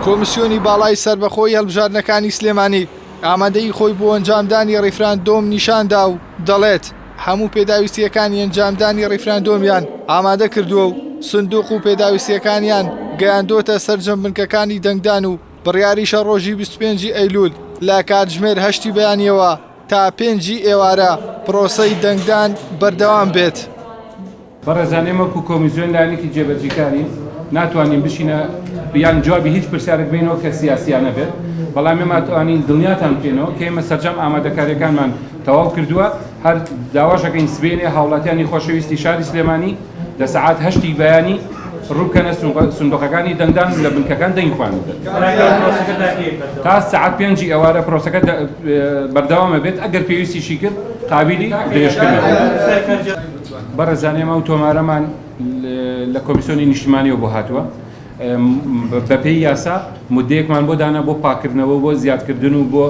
کۆمسیۆنی باڵای سربەخۆی هەڵبژاردنەکانی سلێمانی ئامادەی خۆی بۆ ئەنجامدانی ڕیفراندۆم نیشاندا و دەڵێت هەموو پێداویستیەکانی ئەنجامدانی ڕیفراندۆمیان ئامادە کردووە و سندوق و پێداویستیەکانیان گەیاندۆتە سەرجەم بنکەکانی دەنگدان و بڕیاری شەڕۆژی 25 ئەیلول لە کاتژمێر 8 بەیانیەوە تا 5 ئێوارە پرۆسەی دەنگدان بەردەوام بێت. بەڕێزانێمەکو کۆمیسیۆن لایەنێکی جێبەجێکاری ناتوانین بشینە بیان جوابی هیچ پرسیارێک بینەوە کە سیاسیانە بێت، بەڵام ئێمە توانین دڵنیاتان بکەینەوە کە ئێمە سەرجەم ئامادەکاریەکانمان تەواو کردووە. هەر داواشەکەین سبێنێ هاوڵاتیانی خۆشەویستی شاری سلێمانی لە سەعات 8 بەیانی ڕووبکەنە سندوقەکانی دەنگدان لە بنکەکان دەنگخوان تا سەعات 5 ئێوارە پرۆسەکە بەردەوامە بێت. ئەگەر پێویستیشی کرد قابلی درێژکردن. بەڕێزانێمە و تۆمارەمان لە کۆمیسیۆنی نیشتیمانیەوە بۆ هاتووە بەپێی یاسا مودەیەکمان بۆ دانا بۆ پاکردنەوە بۆ زیادکردن و بۆ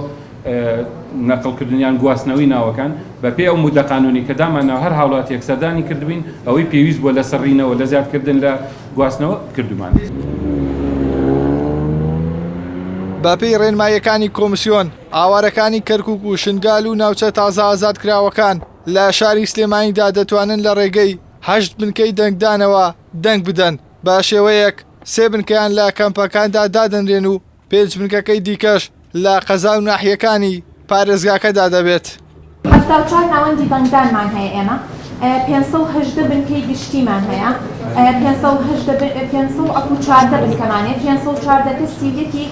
نەقڵکردنیان گواستنەوەی ناوەکان بەپێی ئەو مودە قانونی کە دامانەوە هەر هاوڵاتیەک سەردانی کردبین ئەوەی پێویست بۆ لە سەڕینەوە لە زیادکردن لە گواستنەوە کردومان. بەپێی ڕێنماییەکانی کۆمسیۆن ئاوارەکانی کەرکووک و شنگال و ناوچە تازە ئازادکراوەکان لە شاری سلێمانیدا دەتوانن لە ڕێگەی 8 بنکەی دەنگدانەوە دەنگ بدەن بە شێوەیەک 3 بنکەیان لە کەمپەکاندا دادەنرێن و 5 بنکەکەی دیکەش لە قەزا و ناحیەکانی پارێزگاکەدا دەبێت. 74 ناوەندی دەنگدانمان هەیە ئێمە 518 بنکەی گشتیمان هەیە 514 بنکەمانێت 514 سیدێکی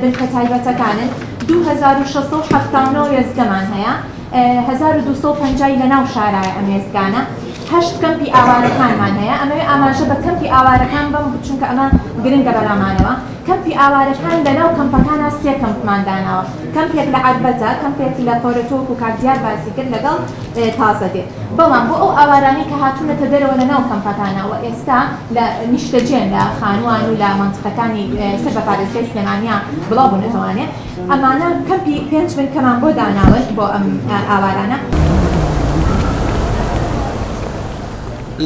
بنکە تایبەتەکانن 2679 وێزگەمان هەیە 1250 لە ناو شارایە ئەم وێزگانە 8 کەمپی ئاوارەکانمان هەیە. ئەمەوێ ئاماژە بە کەمپی ئاوارەکان بم چونکە ئەمە گرنگە بەلامانەوە. کەمپی ئاوارەکان لەناو کەمپەکانە 3 کەمپمان داناوە. کەمپێک لە عەربەتە، کەمپێک لە پۆرەتۆک و کاردیار باسی کرد لەگەڵ تازە دێت. بەڵام بۆ ئەو ئاوارانی کە هاتوونەتە دەرەوە لە ناو کەمپەکانەوە ئێستا لە نیشتەجێن لە خانووان و لە مەنتقەکانی سەر بە پارێزگای سلێمانیان بڵاو بوونەتەوانێت ئەمانە کەمپی 5 بنکەمان بۆ داناون بۆ ئەم ئاوارانە.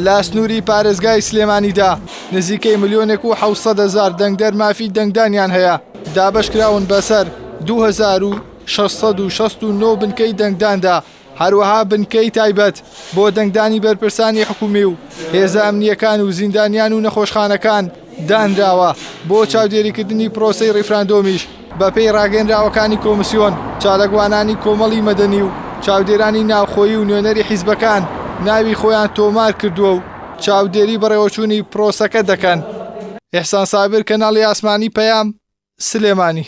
لە سنووری پارێزگای سلێمانیدا نزیکەی 1,700,000 دەنگدەر مافی دەنگدانیان هەیە دابەشکراون بەسەر 2669 بنکەی دەنگداندا. هەروەها بنکەی تایبەت بۆ دەنگدانی بەرپرسانی حکومی و هێزە ئەمنیەکان و زیندانیان و نەخۆشخانەکان دانراوە بۆ چاودێریکردنی پرۆسەی ڕیفراندۆمیش. بەپێی ڕاگەیەنراوەکانی کۆمسیۆن چالەگوانانی کۆمەڵی مەدەنی و چاودێرانی ناوخۆیی و نوێنەری حیزبەکان ناوی خۆیان تۆمار کردووە و چاودێری بەڕێوەچوونی پرۆسەکە دەکەن. ئێحسان سابر، کەناڵی ئاسمانی پەیام، سلێمانی.